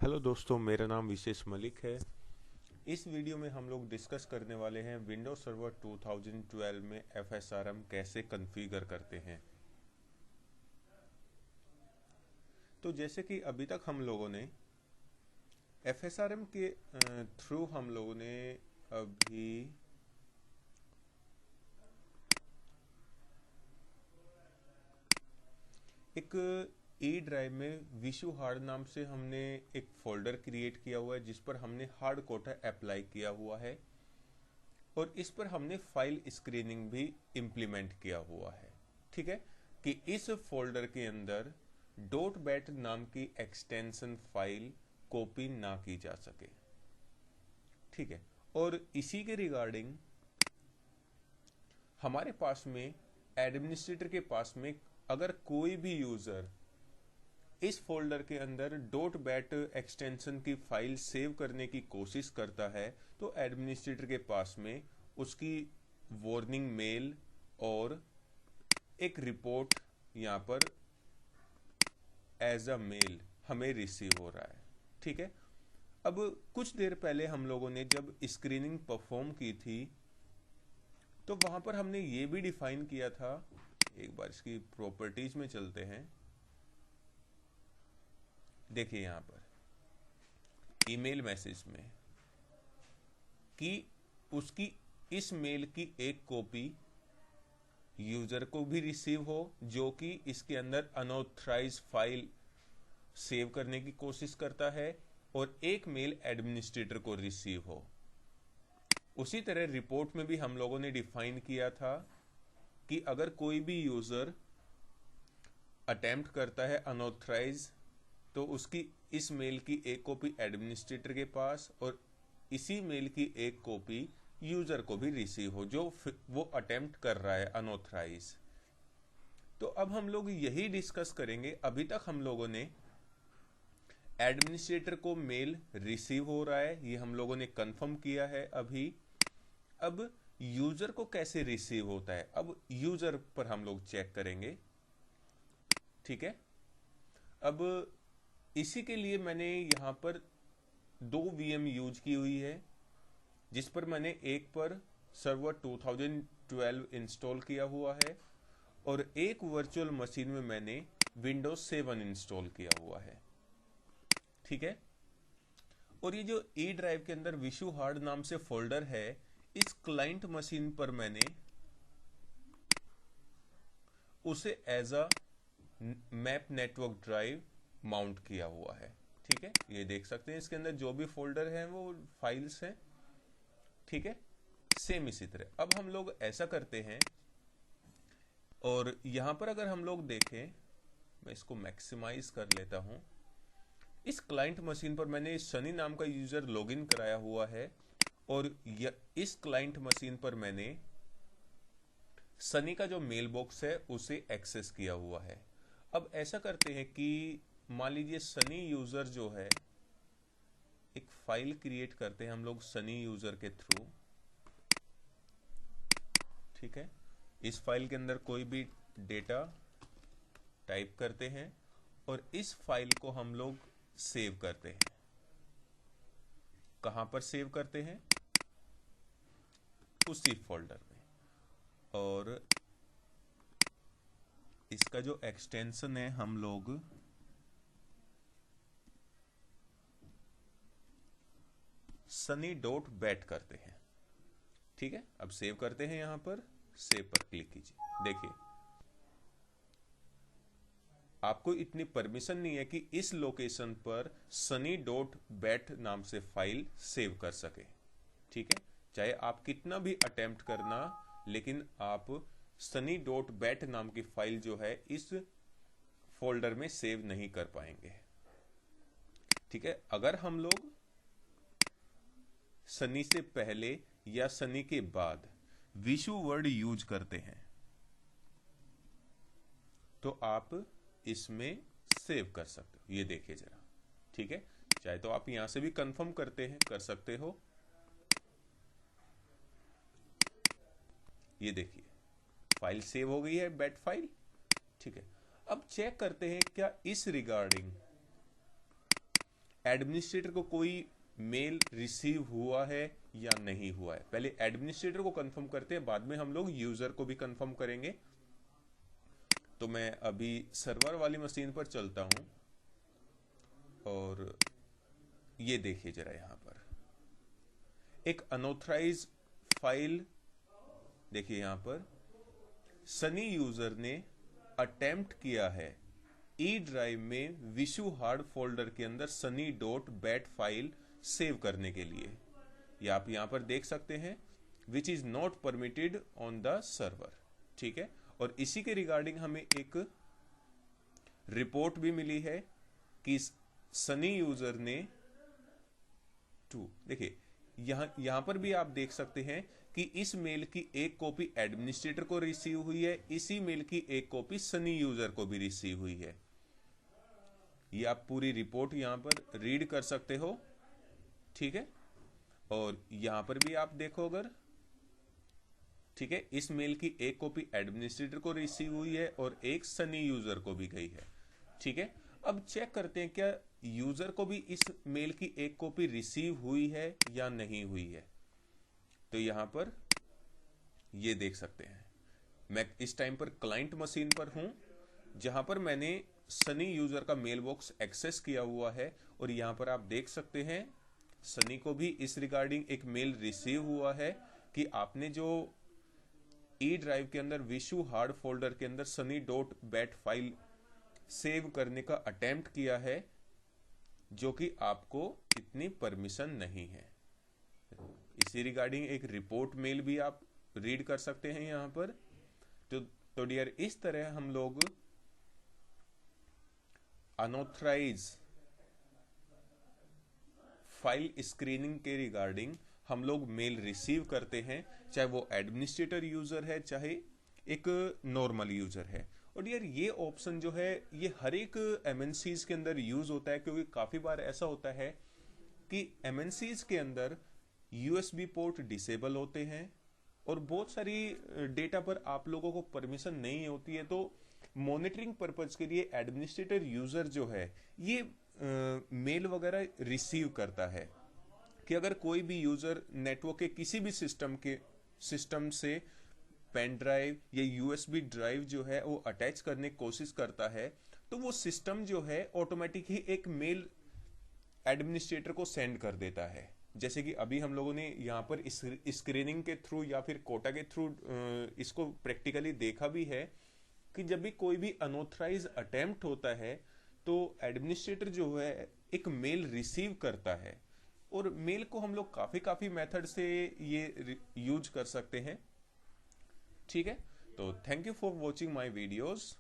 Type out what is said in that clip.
Hello दोस्तों, मेरा नाम विशेष मलिक है। इस वीडियो में हम लोग डिस्कस करने वाले हैं विंडोज सर्वर 2012 में FSRM कैसे कॉन्फ़िगर करते हैं। तो जैसे कि अभी तक हम लोगों ने FSRM के थ्रू हम लोगों ने अभी एक ई ड्राइव में विशु हार्ड नाम से हमने एक फोल्डर क्रिएट किया हुआ है जिस पर हमने हार्ड कोटा अप्लाई किया हुआ है और इस पर हमने फाइल स्क्रीनिंग भी इम्प्लीमेंट किया हुआ है। ठीक है कि इस फोल्डर के अंदर डॉट बैट नाम की एक्सटेंशन फाइल कॉपी ना की जा सके। ठीक है, और इसी के रिगार्डिंग हमारे पास में एडमिनिस्ट्रेटर के पास में अगर कोई भी यूजर इस फोल्डर के अंदर डॉट बैट एक्सटेंशन की फाइल सेव करने की कोशिश करता है तो एडमिनिस्ट्रेटर के पास में उसकी वार्निंग मेल और एक रिपोर्ट यहाँ पर एज अ मेल हमें रिसीव हो रहा है। ठीक है, अब कुछ देर पहले हम लोगों ने जब स्क्रीनिंग परफॉर्म की थी तो वहां पर हमने ये भी डिफाइन किया था। एक बार इसकी प्रॉपर्टीज में चलते हैं। देखिए यहां पर ईमेल मैसेज में कि उसकी इस मेल की एक कॉपी यूजर को भी रिसीव हो जो कि इसके अंदर अनऑथराइज फाइल सेव करने की कोशिश करता है और एक मेल एडमिनिस्ट्रेटर को रिसीव हो। उसी तरह रिपोर्ट में भी हम लोगों ने डिफाइन किया था कि अगर कोई भी यूजर अटेम्प्ट करता है अनऑथराइज तो उसकी इस मेल की एक कॉपी एडमिनिस्ट्रेटर के पास और इसी मेल की एक कॉपी यूजर को भी रिसीव हो जो वो अटेम्प्ट कर रहा है अनऑथराइज। तो अब हम लोग यही डिस्कस करेंगे। अभी तक हम लोगों ने एडमिनिस्ट्रेटर को मेल रिसीव हो रहा है, ये हम लोगों ने कंफर्म किया है अभी। अब यूजर को कैसे रिसीव होता है, अब यूजर पर हम लोग चेक करेंगे। ठीक है, अब इसी के लिए मैंने यहां पर दो VM यूज की हुई है जिस पर मैंने एक पर सर्वर 2012 इंस्टॉल किया हुआ है और एक वर्चुअल मशीन में मैंने विंडोज 7 इंस्टॉल किया हुआ है। ठीक है, और ये जो ई ड्राइव के अंदर विशु हार्ड नाम से फोल्डर है इस क्लाइंट मशीन पर मैंने उसे as a map network drive mount किया हुआ है। ठीक है, ये देख सकते हैं इसके अंदर जो भी फोल्डर है वो फाइल्स हैं। ठीक है, सेम इसी तरह अब हम लोग ऐसा करते हैं और यहां पर अगर हम लोग देखें, मैं इसको मैक्सिमाइज कर लेता हूं। इस क्लाइंट मशीन पर मैंने सनी नाम का यूजर लॉगिन कराया हुआ है और इस क्लाइंट मशीन पर मैंने सनी का जो मेल बॉक्स है उसे एक्सेस किया हुआ है। अब ऐसा करते हैं कि मान लीजिए सनी यूजर जो है, एक फाइल क्रिएट करते हैं हम लोग सनी यूजर के थ्रू। ठीक है, इस फाइल के अंदर कोई भी डेटा टाइप करते हैं और इस फाइल को हम लोग सेव करते हैं। कहां पर सेव करते हैं, उसी फोल्डर में। और इसका जो एक्सटेंशन है हम लोग सनी डॉट बैट करते हैं। ठीक है, अब सेव करते हैं, यहां पर सेव पर क्लिक कीजिए। देखिए आपको इतनी परमिशन नहीं है कि इस लोकेशन पर सनी डॉट बैट नाम से फाइल सेव कर सके। ठीक है, चाहे आप कितना भी अटेम्प्ट करना, लेकिन आप सनी डॉट बैट नाम की फाइल जो है इस फोल्डर में सेव नहीं कर पाएंगे। ठीक है, अगर हम लोग सनी से पहले या सनी के बाद विशु वर्ड यूज करते हैं तो आप इसमें सेव कर सकते हो। ये देखिए जरा। ठीक है, चाहे तो आप यहां से भी कंफर्म करते हैं, कर सकते हो। ये देखिए फाइल सेव हो गई है, बैट फाइल। ठीक है, अब चेक करते हैं क्या इस रिगार्डिंग एडमिनिस्ट्रेटर को कोई मेल रिसीव हुआ है या नहीं हुआ है। पहले एडमिनिस्ट्रेटर को कंफर्म करते हैं, बाद में हम लोग यूजर को भी कंफर्म करेंगे। तो मैं अभी सर्वर वाली मशीन पर चलता हूं और ये देखिए जरा, यहां पर एक अनऑथराइज फाइल देखिए, यहां पर सनी यूजर ने अटेम्प्ट किया है ई ड्राइव में विशु हार्ड फोल्डर के अंदर sunny.bat फाइल सेव करने के लिए। ये आप यहां पर देख सकते हैं, which is not permitted on the server. ठीक है, और इसी के रिगार्डिंग हमें एक रिपोर्ट भी मिली है कि सनी यूजर ने देखिए यहां पर भी आप देख सकते हैं कि इस मेल की एक कॉपी एडमिनिस्ट्रेटर को रिसीव हुई है, इसी मेल की एक कॉपी सनी यूजर को भी रिसीव हुई है। ये आप पूरी रिपोर्ट यहां पर रीड कर सकते हो। ठीक है, और यहां पर भी आप देखो अगर, ठीक है, इस मेल की एक कॉपी एडमिनिस्ट्रेटर को रिसीव हुई है और एक सनी यूजर को भी गई है। ठीक है, अब चेक करते हैं क्या यूजर को भी इस मेल की एक कॉपी रिसीव हुई है या नहीं हुई है। तो यहां पर ये देख सकते हैं, मैं इस टाइम पर क्लाइंट मशीन पर हूं, जहां पर मैंने सनी यूजर का मेल बॉक्स एक्सेस किया हुआ है, और यहां पर आप देख सकते हैं सनी को भी इस रिगार्डिंग एक मेल रिसीव हुआ है कि आपने जो ई ड्राइव के अंदर विशु हार्ड फोल्डर के अंदर sunny.bat फाइल सेव करने का अटेम्प्ट किया है, जो कि आपको इतनी परमिशन नहीं है। इसी रिगार्डिंग एक रिपोर्ट मेल भी आप रीड कर सकते हैं यहां पर। तो डियर, इस तरह हम लोग अनऑथराइज फाइल स्क्रीनिंग के रिगार्डिंग हम लोग मेल रिसीव करते हैं, चाहे वो एडमिनिस्ट्रेटर यूजर है चाहे एक नॉर्मल यूजर है। और यार ये ऑप्शन जो है ये हर एक एमएनसीज के अंदर यूज होता है, क्योंकि काफी बार ऐसा होता है कि एमएनसीज के अंदर यूएसबी पोर्ट डिसेबल होते हैं और बहुत सारी डेटा पर आप लोगों को परमिशन नहीं होती है। तो मॉनिटरिंग पर्पज के लिए एडमिनिस्ट्रेटर यूजर जो है ये मेल वगैरह रिसीव करता है कि अगर कोई भी यूजर नेटवर्क के किसी भी सिस्टम से पेन ड्राइव या यूएसबी ड्राइव जो है वो अटैच करने की कोशिश करता है, तो वो सिस्टम जो है ऑटोमेटिक ही एक मेल एडमिनिस्ट्रेटर को सेंड कर देता है। जैसे कि अभी हम लोगों ने यहाँ पर इस स्क्रीनिंग के थ्रू या फिर कोटा के थ्रू इसको प्रैक्टिकली देखा भी है कि जब भी कोई भी अनऑथराइज अटेम्प्ट होता है तो एडमिनिस्ट्रेटर जो है एक मेल रिसीव करता है, और मेल को हम लोग काफी मेथड से ये यूज कर सकते हैं। ठीक है, तो thank you for watching my videos.